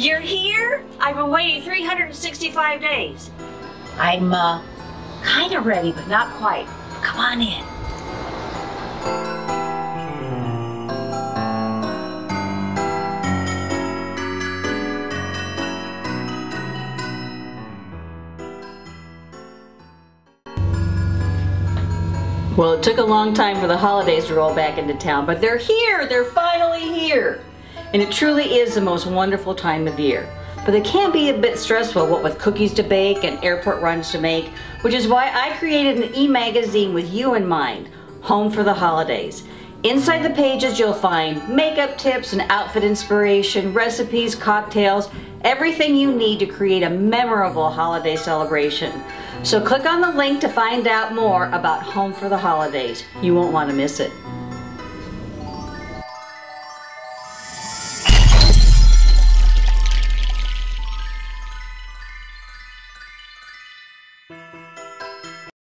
You're here? I've been waiting 365 days. I'm kind of ready, but not quite. Come on in. Well, it took a long time for the holidays to roll back into town, but they're here! They're finally here! And it truly is the most wonderful time of year. But it can be a bit stressful, what with cookies to bake and airport runs to make, which is why I created an e-magazine with you in mind, Home for the Holidays. Inside the pages you'll find makeup tips and outfit inspiration, recipes, cocktails, everything you need to create a memorable holiday celebration. So click on the link to find out more about Home for the Holidays. You won't want to miss it.